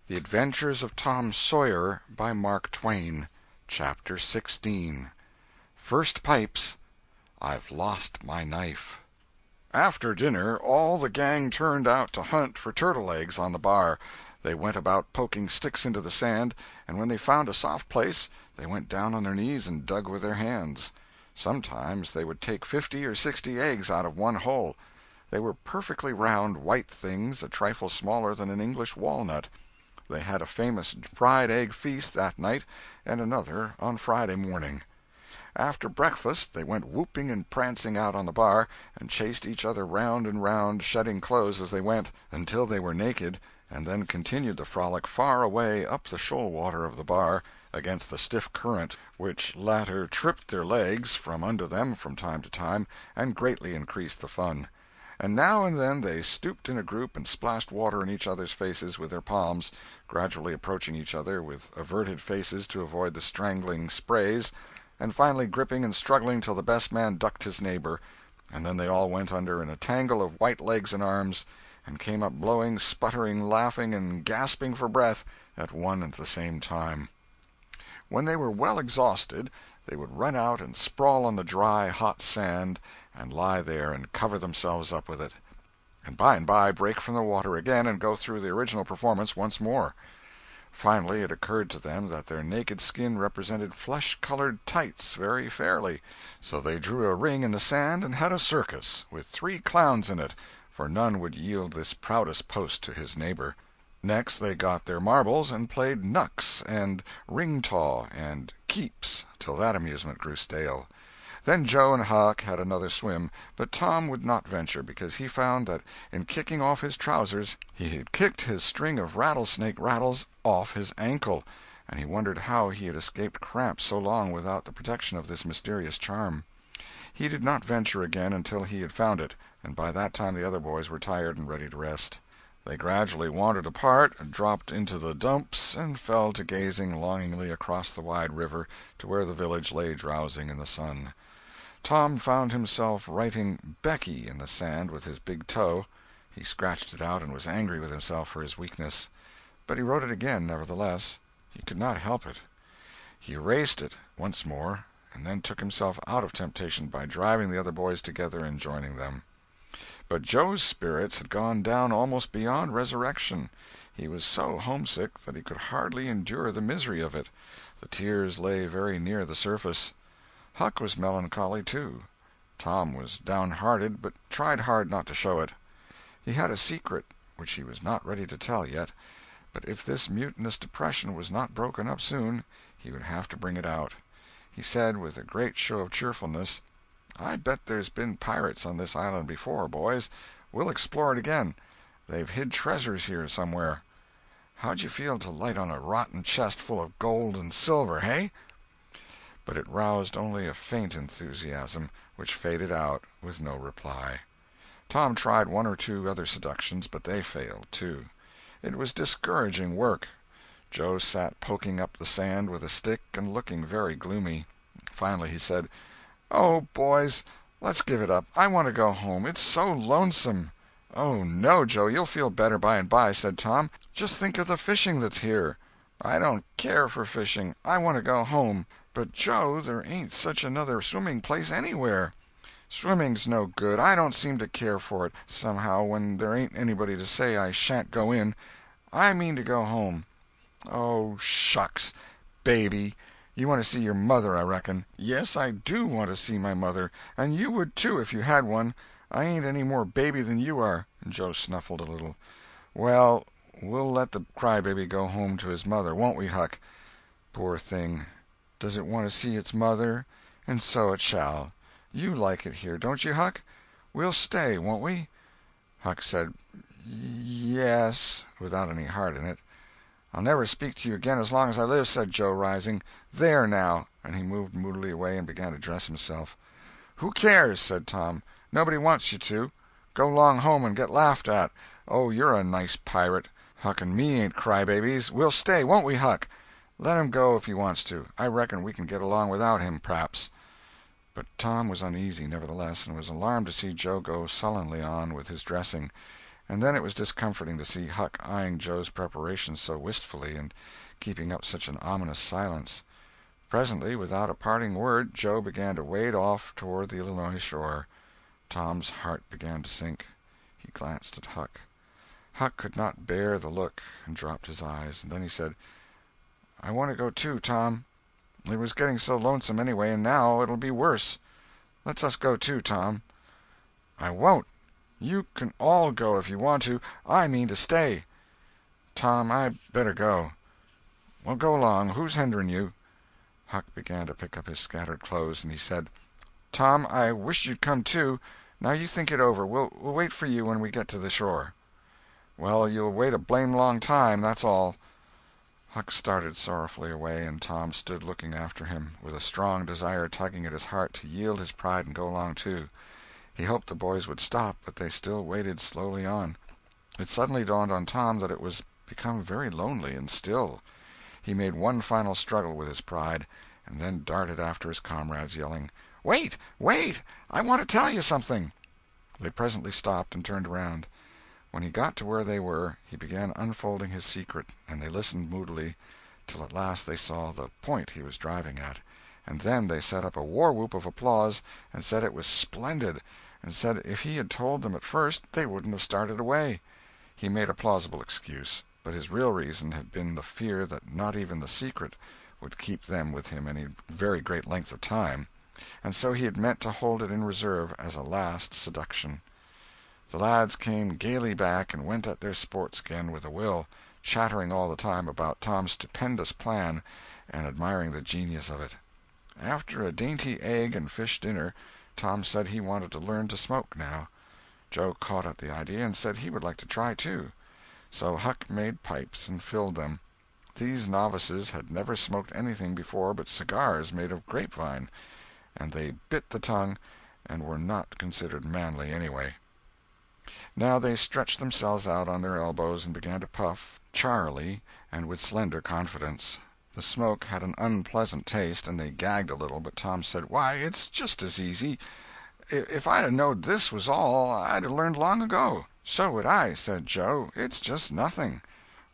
The Adventures of Tom Sawyer, by Mark Twain. Chapter 16. First Pipes. I've Lost My Knife. After dinner, all the gang turned out to hunt for turtle eggs on the bar. They went about poking sticks into the sand, and when they found a soft place, they went down on their knees and dug with their hands. Sometimes they would take 50 or 60 eggs out of one hole. They were perfectly round, white things, a trifle smaller than an English walnut. They had a famous fried egg feast that night, and another on Friday morning. After breakfast they went whooping and prancing out on the bar, and chased each other round and round, shedding clothes as they went, until they were naked, and then continued the frolic far away up the shoal water of the bar, against the stiff current, which latter tripped their legs from under them from time to time, and greatly increased the fun. And now and then they stooped in a group and splashed water in each other's faces with their palms, gradually approaching each other with averted faces to avoid the strangling sprays, and finally gripping and struggling till the best man ducked his neighbor, and then they all went under in a tangle of white legs and arms, and came up blowing, sputtering, laughing, and gasping for breath at one and the same time. When they were well exhausted, they would run out and sprawl on the dry, hot sand, and lie there and cover themselves up with it, and by break from the water again and go through the original performance once more. Finally it occurred to them that their naked skin represented flesh-colored tights very fairly, so they drew a ring in the sand and had a circus, with 3 clowns in it, for none would yield this proudest post to his neighbor. Next they got their marbles and played knucks and ring-taw and keeps till that amusement grew stale. Then Joe and Huck had another swim, but Tom would not venture, because he found that in kicking off his trousers he had kicked his string of rattlesnake rattles off his ankle, and he wondered how he had escaped cramps so long without the protection of this mysterious charm. He did not venture again until he had found it, and by that time the other boys were tired and ready to rest. They gradually wandered apart, dropped into the dumps, and fell to gazing longingly across the wide river to where the village lay drowsing in the sun. Tom found himself writing Becky in the sand with his big toe. He scratched it out and was angry with himself for his weakness. But he wrote it again, nevertheless. He could not help it. He erased it once more, and then took himself out of temptation by driving the other boys together and joining them. But Joe's spirits had gone down almost beyond resurrection. He was so homesick that he could hardly endure the misery of it. The tears lay very near the surface. Huck was melancholy, too. Tom was downhearted, but tried hard not to show it. He had a secret which he was not ready to tell yet, but if this mutinous depression was not broken up soon, he would have to bring it out. He said, with a great show of cheerfulness, "I bet there's been pirates on this island before, boys. We'll explore it again. They've hid treasures here somewhere. How'd you feel to light on a rotten chest full of gold and silver, hey?" But it roused only a faint enthusiasm, which faded out with no reply. Tom tried 1 or 2 other seductions, but they failed, too. It was discouraging work. Joe sat poking up the sand with a stick and looking very gloomy. Finally he said, "Oh, boys, let's give it up. I want to go home. It's so lonesome." "Oh, no, Joe, you'll feel better by and by," said Tom. "Just think of the fishing that's here." "I don't care for fishing. I want to go home." "But, Joe, there ain't such another swimming place anywhere." "Swimming's no good. I don't seem to care for it, somehow, when there ain't anybody to say I shan't go in. I mean to go home." "Oh, shucks! Baby! You want to see your mother, I reckon." "Yes, I do want to see my mother, and you would too if you had one. I ain't any more baby than you are." Joe snuffled a little. "Well, we'll let the crybaby go home to his mother, won't we, Huck?" "Poor thing. Does it want to see its mother? And so it shall. You like it here, don't you, Huck? We'll stay, won't we?" Huck said, "Yes," without any heart in it. "I'll never speak to you again as long as I live," said Joe, rising. "There, now," and he moved moodily away and began to dress himself. "Who cares?" said Tom. "Nobody wants you to. Go 'long home and get laughed at. Oh, you're a nice pirate. Huck and me ain't crybabies. We'll stay, won't we, Huck? Let him go if he wants to. I reckon we can get along without him, p'raps." But Tom was uneasy, nevertheless, and was alarmed to see Joe go sullenly on with his dressing. And then it was discomforting to see Huck eyeing Joe's preparations so wistfully and keeping up such an ominous silence. Presently, without a parting word, Joe began to wade off toward the Illinois shore. Tom's heart began to sink. He glanced at Huck. Huck could not bear the look, and dropped his eyes. And then he said, "I want to go too, Tom. It was getting so lonesome anyway, and now it'll be worse. Let's us go too, Tom." "I won't. You can all go if you want to. I mean to stay." "Tom, I better go." "Well, go along. Who's hindering you?" Huck began to pick up his scattered clothes, and he said, "Tom, I wish you'd come too. Now you think it over. We'll wait for you when we get to the shore." "Well, you'll wait a blame long time, that's all." Huck started sorrowfully away, and Tom stood looking after him, with a strong desire tugging at his heart to yield his pride and go along too. He hoped the boys would stop, but they still waded slowly on. It suddenly dawned on Tom that it was become very lonely and still. He made one final struggle with his pride, and then darted after his comrades, yelling, "Wait! Wait! I want to tell you something." They presently stopped and turned around. When he got to where they were, he began unfolding his secret, and they listened moodily, till at last they saw the point he was driving at, and then they set up a war-whoop of applause, and said it was splendid, and said if he had told them at first they wouldn't have started away. He made a plausible excuse, but his real reason had been the fear that not even the secret would keep them with him any very great length of time, and so he had meant to hold it in reserve as a last seduction. The lads came gaily back and went at their sports again with a will, chattering all the time about Tom's stupendous plan and admiring the genius of it. After a dainty egg and fish dinner, Tom said he wanted to learn to smoke now. Joe caught at the idea and said he would like to try too. So Huck made pipes and filled them. These novices had never smoked anything before but cigars made of grapevine, and they bit the tongue and were not considered manly anyway. Now they stretched themselves out on their elbows and began to puff, charily and with slender confidence. The smoke had an unpleasant taste, and they gagged a little, but Tom said, "Why, it's just as easy. If I'd 'a' knowed this was all, I'd 'a' learned long ago." "So would I," said Joe. "It's just nothing.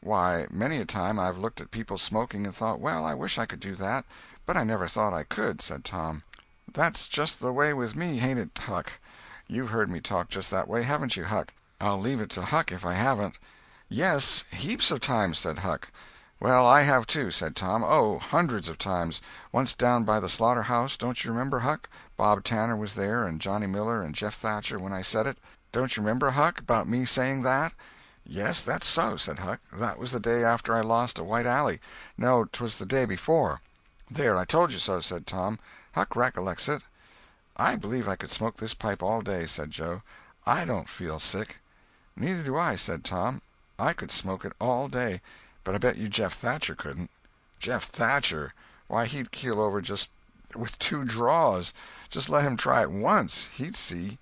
Why, many a time I've looked at people smoking and thought, well, I wish I could do that, but I never thought I could," said Tom. "That's just the way with me, hain't it, Huck? You've heard me talk just that way, haven't you, Huck?" "I'll leave it to Huck if I haven't." "Yes, heaps of times," said Huck. "Well, I have too," said Tom. "Oh, hundreds of times. Once down by the slaughter-house, don't you remember, Huck? Bob Tanner was there, and Johnny Miller, and Jeff Thatcher when I said it. Don't you remember, Huck, about me saying that?" "Yes, that's so," said Huck. "That was the day after I lost a White Alley. No, 'twas the day before." "There, I told you so," said Tom. "Huck recollects it." "I believe I could smoke this pipe all day," said Joe. "I don't feel sick." "Neither do I," said Tom. "I could smoke it all day, but I bet you Jeff Thatcher couldn't." "Jeff Thatcher! Why, he'd keel over just with 2 draws. Just let him try it once. He'd see."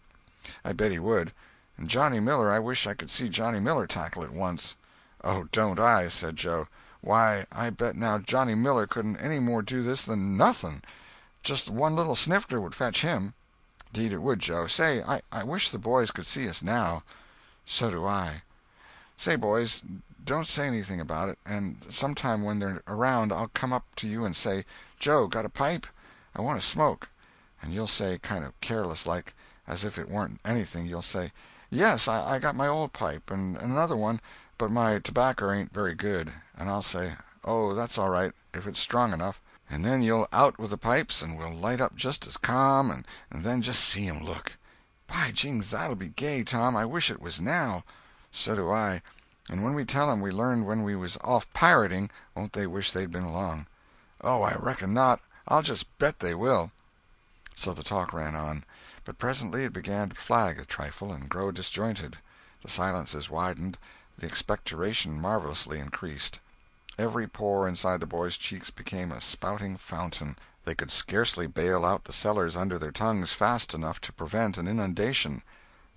"I bet he would. And Johnny Miller, I wish I could see Johnny Miller tackle it once." "Oh, don't I?" said Joe. "Why, I bet now Johnny Miller couldn't any more do this than nothing. Just one little snifter would fetch him." "'Deed it would, Joe. Say, I wish the boys could see us now." "So do I." "Say, boys, don't say anything about it, and sometime when they're around I'll come up to you and say, 'Joe, got a pipe? I want to smoke.' And you'll say, kind of careless-like, as if it warn't anything, you'll say, 'Yes, I got my old pipe, and another one, but my tobacco ain't very good.' And I'll say, 'Oh, that's all right, if it's strong enough.' And then you'll out with the pipes, and we'll light up just as calm, and then just see 'em look. By jings, that'll be gay, Tom. I wish it was now." "So do I. And when we tell 'em we learned when we was off pirating, won't they wish they'd been along?" "Oh, I reckon not. I'll just bet they will." So the talk ran on, but presently it began to flag a trifle and grow disjointed. The silences widened, the expectoration marvelously increased. Every pore inside the boys' cheeks became a spouting fountain. They could scarcely bail out the cellars under their tongues fast enough to prevent an inundation.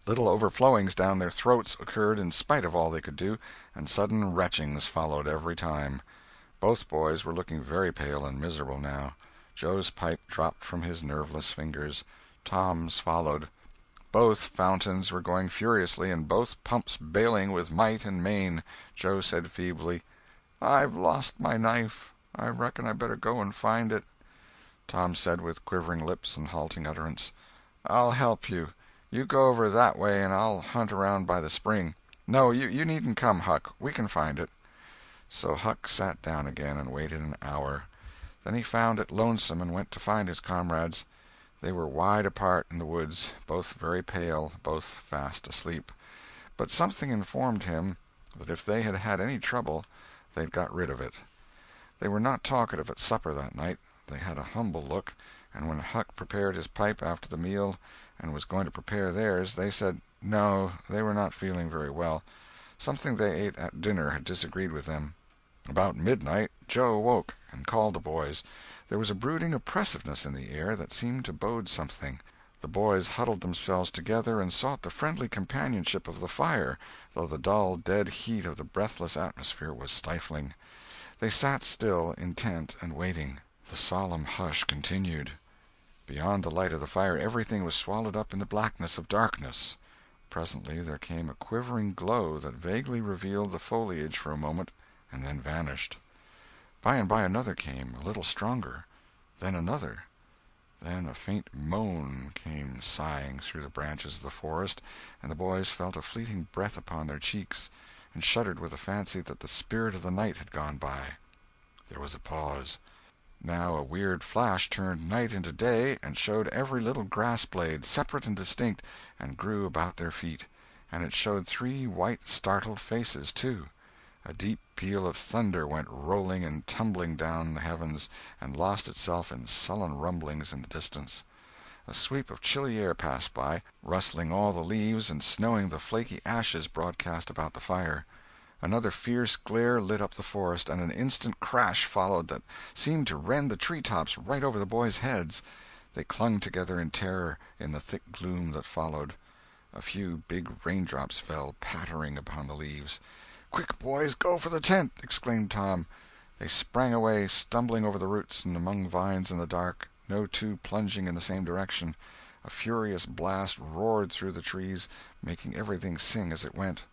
Little overflowings down their throats occurred in spite of all they could do, and sudden retchings followed every time. Both boys were looking very pale and miserable now. Joe's pipe dropped from his nerveless fingers. Tom's followed. Both fountains were going furiously, and both pumps bailing with might and main. Joe said feebly, "I've lost my knife. I reckon I better go and find it." Tom said with quivering lips and halting utterance, "I'll help you. You go over that way and I'll hunt around by the spring. No, you needn't come, Huck. We can find it." So Huck sat down again and waited an hour. Then he found it lonesome and went to find his comrades. They were wide apart in the woods, both very pale, both fast asleep. But something informed him that if they had had any trouble they'd got rid of it. They were not talkative at supper that night. They had a humble look, and when Huck prepared his pipe after the meal and was going to prepare theirs, they said no, they were not feeling very well. Something they ate at dinner had disagreed with them. About midnight Joe awoke and called the boys. There was a brooding oppressiveness in the air that seemed to bode something. The boys huddled themselves together and sought the friendly companionship of the fire, though the dull, dead heat of the breathless atmosphere was stifling. They sat still, intent and waiting. The solemn hush continued. Beyond the light of the fire everything was swallowed up in the blackness of darkness. Presently there came a quivering glow that vaguely revealed the foliage for a moment and then vanished. By and by another came, a little stronger. Then another. Then a faint moan came sighing through the branches of the forest, and the boys felt a fleeting breath upon their cheeks, and shuddered with the fancy that the spirit of the night had gone by. There was a pause. Now a weird flash turned night into day, and showed every little grass-blade, separate and distinct, and grew about their feet. And it showed 3 white startled faces, too. A deep peal of thunder went rolling and tumbling down the heavens, and lost itself in sullen rumblings in the distance. A sweep of chilly air passed by, rustling all the leaves and snowing the flaky ashes broadcast about the fire. Another fierce glare lit up the forest, and an instant crash followed that seemed to rend the tree-tops right over the boys' heads. They clung together in terror in the thick gloom that followed. A few big raindrops fell pattering upon the leaves. "Quick, boys, go for the tent!" exclaimed Tom. They sprang away, stumbling over the roots and among vines in the dark, no two plunging in the same direction. A furious blast roared through the trees, making everything sing as it went.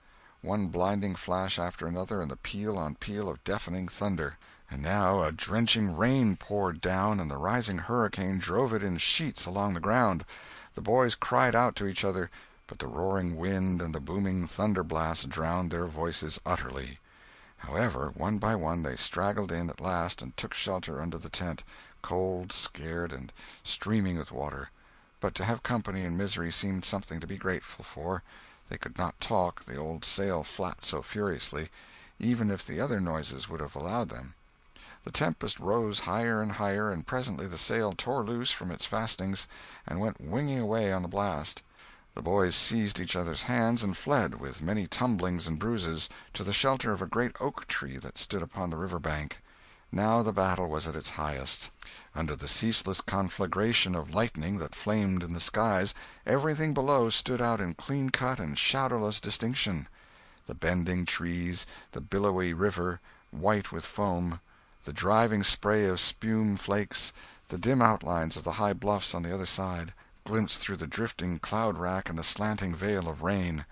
One blinding flash after another, and the peal on peal of deafening thunder. And now a drenching rain poured down, and the rising hurricane drove it in sheets along the ground. The boys cried out to each other, but the roaring wind and the booming thunder blasts drowned their voices utterly. However, one by one they straggled in at last and took shelter under the tent, cold, scared, and streaming with water. But to have company in misery seemed something to be grateful for. They could not talk, the old sail flapped so furiously, even if the other noises would have allowed them. The tempest rose higher and higher, and presently the sail tore loose from its fastenings and went winging away on the blast. The boys seized each other's hands and fled, with many tumblings and bruises, to the shelter of a great oak tree that stood upon the river bank. Now the battle was at its highest. Under the ceaseless conflagration of lightning that flamed in the skies, everything below stood out in clean-cut and shadowless distinction. The bending trees, the billowy river, white with foam, the driving spray of spume flakes, the dim outlines of the high bluffs on the other side, glimpsed through the drifting cloud-rack and the slanting veil of rain.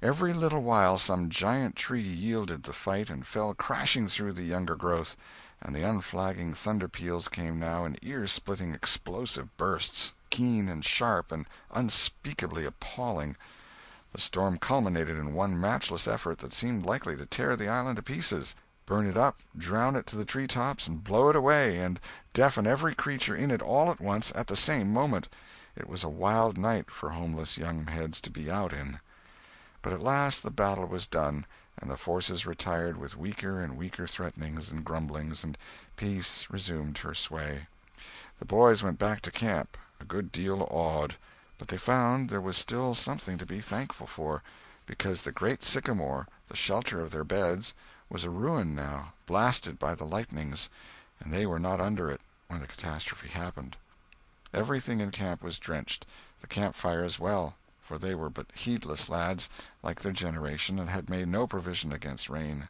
Every little while some giant tree yielded the fight and fell crashing through the younger growth, and the unflagging thunder peals came now in ear-splitting explosive bursts, keen and sharp and unspeakably appalling. The storm culminated in one matchless effort that seemed likely to tear the island to pieces, burn it up, drown it to the tree-tops, and blow it away, and deafen every creature in it all at once at the same moment. It was a wild night for homeless young heads to be out in. But at last the battle was done, and the forces retired with weaker and weaker threatenings and grumblings, and peace resumed her sway. The boys went back to camp, a good deal awed, but they found there was still something to be thankful for, because the great sycamore, the shelter of their beds, was a ruin now, blasted by the lightnings, and they were not under it when the catastrophe happened. Everything in camp was drenched, the campfire as well, for they were but heedless lads, like their generation, and had made no provision against rain.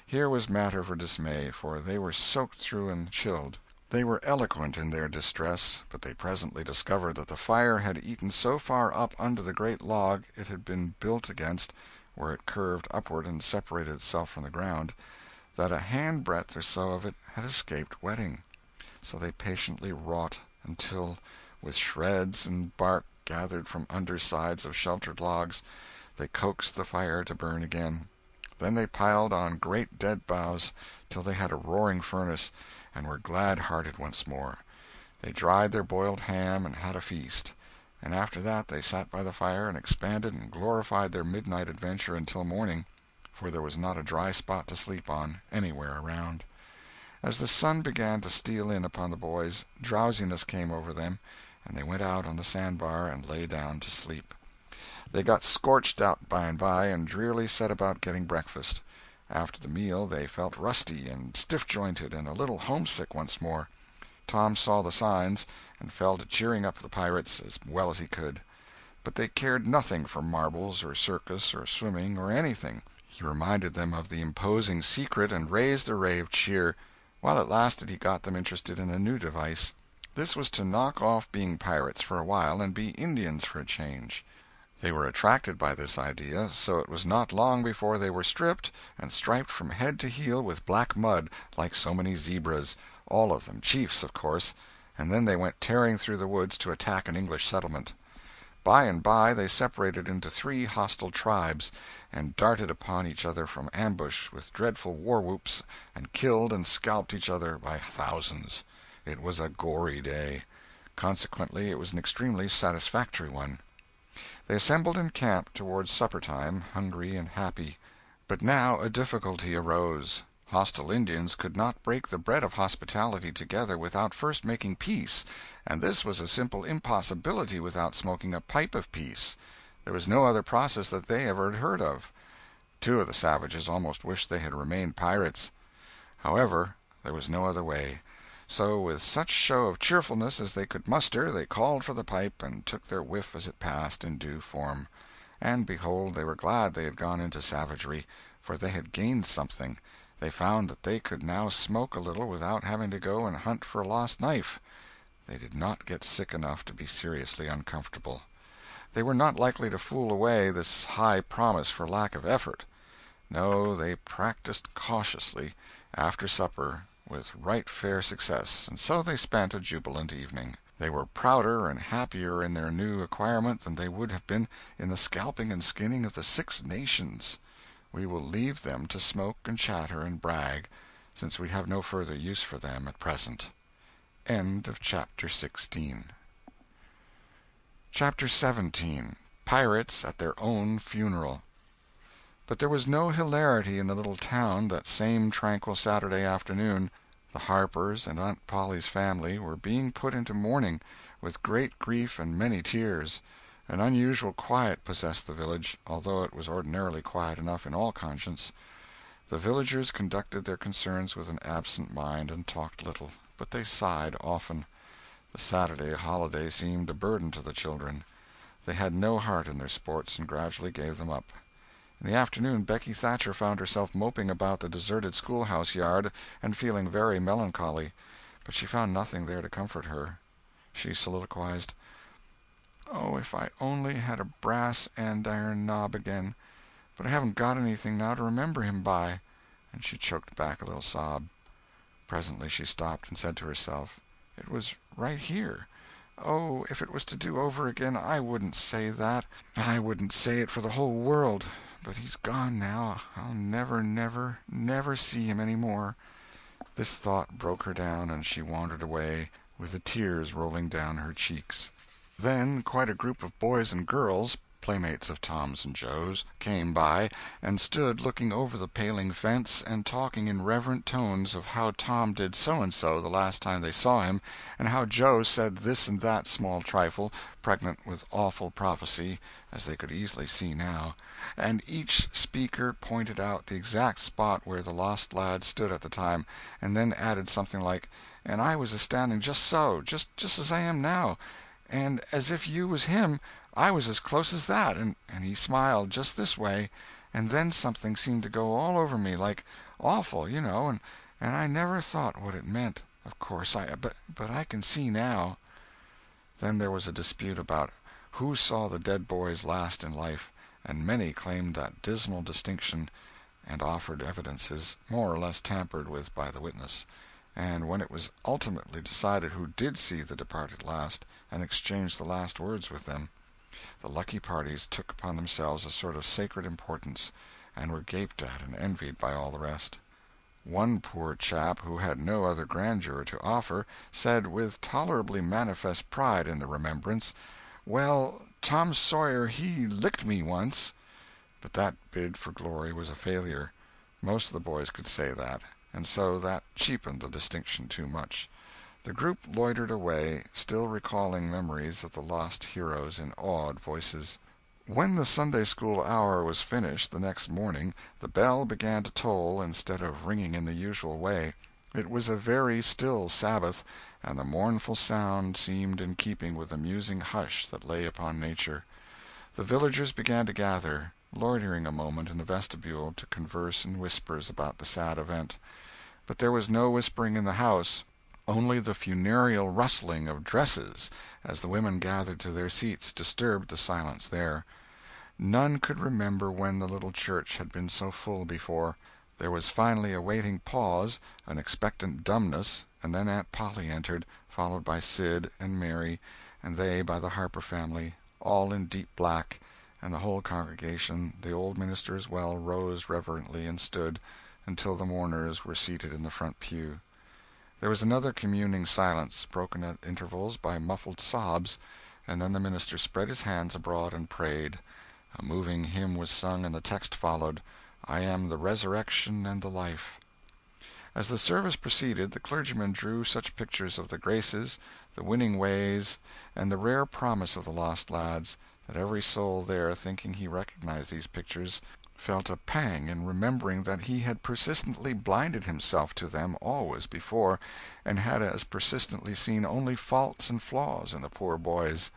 Here was matter for dismay, for they were soaked through and chilled. They were eloquent in their distress, but they presently discovered that the fire had eaten so far up under the great log it had been built against, where it curved upward and separated itself from the ground, that a handbreadth or so of it had escaped wetting. So they patiently wrought until, with shreds and bark gathered from under sides of sheltered logs, they coaxed the fire to burn again. Then they piled on great dead boughs till they had a roaring furnace, and were glad-hearted once more. They dried their boiled ham and had a feast, and after that they sat by the fire and expanded and glorified their midnight adventure until morning, for there was not a dry spot to sleep on anywhere around. As the sun began to steal in upon the boys, drowsiness came over them, and they went out on the sandbar and lay down to sleep. They got scorched out by and by, and drearily set about getting breakfast. After the meal they felt rusty and stiff-jointed and a little homesick once more. Tom saw the signs, and fell to cheering up the pirates as well as he could. But they cared nothing for marbles or circus or swimming or anything. He reminded them of the imposing secret and raised a ray of cheer. While it lasted he got them interested in a new device. This was to knock off being pirates for a while and be Indians for a change. They were attracted by this idea, so it was not long before they were stripped and striped from head to heel with black mud like so many zebras, all of them chiefs, of course, and then they went tearing through the woods to attack an English settlement. By and by they separated into 3 hostile tribes, and darted upon each other from ambush with dreadful war-whoops, and killed and scalped each other by thousands. It was a gory day. Consequently it was an extremely satisfactory one. They assembled in camp towards supper-time, hungry and happy. But now a difficulty arose. Hostile Indians could not break the bread of hospitality together without first making peace, and this was a simple impossibility without smoking a pipe of peace. There was no other process that they ever had heard of. 2 of the savages almost wished they had remained pirates. However, there was no other way. So, with such show of cheerfulness as they could muster, they called for the pipe, and took their whiff as it passed in due form. And behold, they were glad they had gone into savagery, for they had gained something. They found that they could now smoke a little without having to go and hunt for a lost knife. They did not get sick enough to be seriously uncomfortable. They were not likely to fool away this high promise for lack of effort. No, they practiced cautiously, after supper, with right fair success, and so they spent a jubilant evening. They were prouder and happier in their new acquirement than they would have been in the scalping and skinning of the 6 nations. We will leave them to smoke and chatter and brag, since we have no further use for them at present. End of chapter 16. Chapter 17. Pirates at their own funeral. But there was no hilarity in the little town that same tranquil Saturday afternoon. The Harpers and Aunt Polly's family were being put into mourning, with great grief and many tears. An unusual quiet possessed the village, although it was ordinarily quiet enough in all conscience. The villagers conducted their concerns with an absent mind, and talked little, but they sighed often. The Saturday holiday seemed a burden to the children. They had no heart in their sports, and gradually gave them up. In the afternoon Becky Thatcher found herself moping about the deserted schoolhouse yard, and feeling very melancholy, but she found nothing there to comfort her. She soliloquized, "Oh, if I only had a brass andiron knob again! But I haven't got anything now to remember him by," and she choked back a little sob. Presently she stopped and said to herself, "It was right here. Oh, if it was to do over again, I wouldn't say that. I wouldn't say it for the whole world. But he's gone now. I'll never, never, never see him any more." This thought broke her down, and she wandered away, with the tears rolling down her cheeks. Then quite a group of boys and girls, playmates of Tom's and Joe's, came by, and stood looking over the paling fence, and talking in reverent tones of how Tom did so-and-so the last time they saw him, and how Joe said this and that small trifle, pregnant with awful prophecy, as they could easily see now, and each speaker pointed out the exact spot where the lost lad stood at the time, and then added something like, "And I was a-standing just so, just as I am now, and as if you was him, I was as close as that, and he smiled just this way, and then something seemed to go all over me, like awful, you know, and I never thought what it meant Of course but I can see now." Then there was a dispute about who saw the dead boys last in life, and many claimed that dismal distinction, and offered evidences, more or less tampered with by the witness; and when it was ultimately decided who did see the departed last, and exchanged the last words with them, the lucky parties took upon themselves a sort of sacred importance, and were gaped at and envied by all the rest. One poor chap, who had no other grandeur to offer, said, with tolerably manifest pride in the remembrance, "Well, Tom Sawyer he licked me once." But that bid for glory was a failure. Most of the boys could say that, and so that cheapened the distinction too much. The group loitered away, still recalling memories of the lost heroes in awed voices. When the Sunday school hour was finished the next morning, the bell began to toll instead of ringing in the usual way. It was a very still Sabbath, and the mournful sound seemed in keeping with the musing hush that lay upon nature. The villagers began to gather, loitering a moment in the vestibule to converse in whispers about the sad event. But there was no whispering in the house, only the funereal rustling of dresses as the women gathered to their seats disturbed the silence there. None could remember when the little church had been so full before. There was finally a waiting pause, an expectant dumbness, and then Aunt Polly entered, followed by Sid and Mary, and they by the Harper family, all in deep black, and the whole congregation, the old minister as well, rose reverently and stood until the mourners were seated in the front pew. There was another communing silence, broken at intervals by muffled sobs, and then the minister spread his hands abroad and prayed. A moving hymn was sung, and the text followed, "I am the resurrection and the life." As the service proceeded, the clergyman drew such pictures of the graces, the winning ways, and the rare promise of the lost lads, that every soul there, thinking he recognized these pictures, felt a pang in remembering that he had persistently blinded himself to them always before, and had as persistently seen only faults and flaws in the poor boys.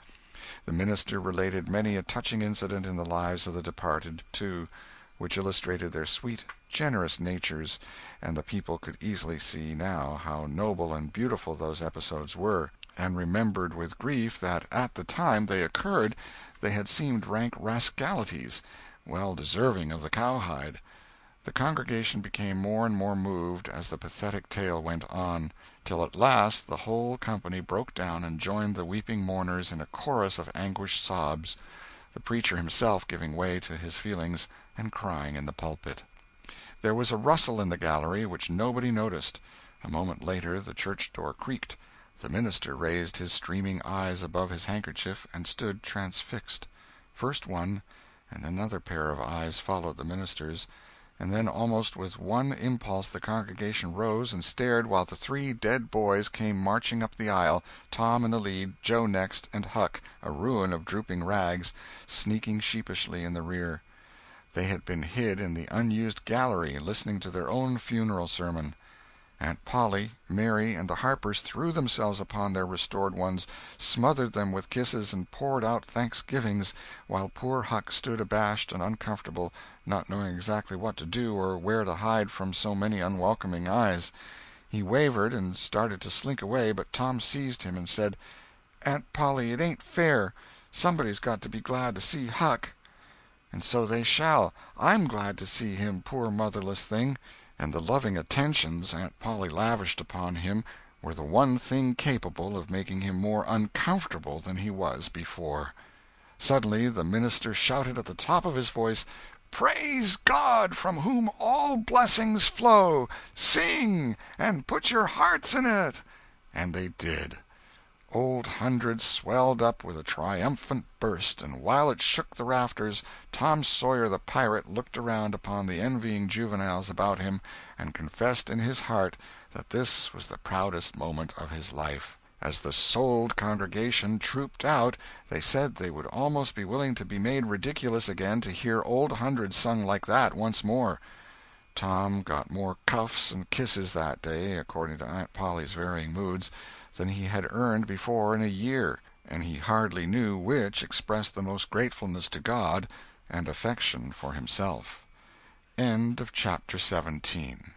The minister related many a touching incident in the lives of the departed, too, which illustrated their sweet, generous natures, and the people could easily see now how noble and beautiful those episodes were, and remembered with grief that at the time they occurred they had seemed rank rascalities, well deserving of the cowhide. The congregation became more and more moved as the pathetic tale went on, till at last the whole company broke down and joined the weeping mourners in a chorus of anguished sobs, the preacher himself giving way to his feelings and crying in the pulpit. There was a rustle in the gallery which nobody noticed. A moment later the church door creaked. The minister raised his streaming eyes above his handkerchief and stood transfixed. First one, and another pair of eyes followed the minister's, and then almost with one impulse the congregation rose and stared while the three dead boys came marching up the aisle, Tom in the lead, Joe next, and Huck, a ruin of drooping rags, sneaking sheepishly in the rear. They had been hid in the unused gallery, listening to their own funeral sermon. Aunt Polly, Mary, and the Harpers threw themselves upon their restored ones, smothered them with kisses, and poured out thanksgivings, while poor Huck stood abashed and uncomfortable, not knowing exactly what to do or where to hide from so many unwelcoming eyes. He wavered and started to slink away, but Tom seized him and said, "Aunt Polly, it ain't fair. Somebody's got to be glad to see Huck." "And so they shall. I'm glad to see him, poor motherless thing." And the loving attentions Aunt Polly lavished upon him were the one thing capable of making him more uncomfortable than he was before. Suddenly the minister shouted at the top of his voice, "Praise God, from whom all blessings flow! Sing, and put your hearts in it!" And they did. Old Hundred swelled up with a triumphant burst, and while it shook the rafters, Tom Sawyer the pirate looked around upon the envying juveniles about him, and confessed in his heart that this was the proudest moment of his life. As the souled congregation trooped out, they said they would almost be willing to be made ridiculous again to hear Old Hundred sung like that once more. Tom got more cuffs and kisses that day, according to Aunt Polly's varying moods, than he had earned before in a year, and he hardly knew which expressed the most gratefulness to God and affection for himself. End of chapter 17.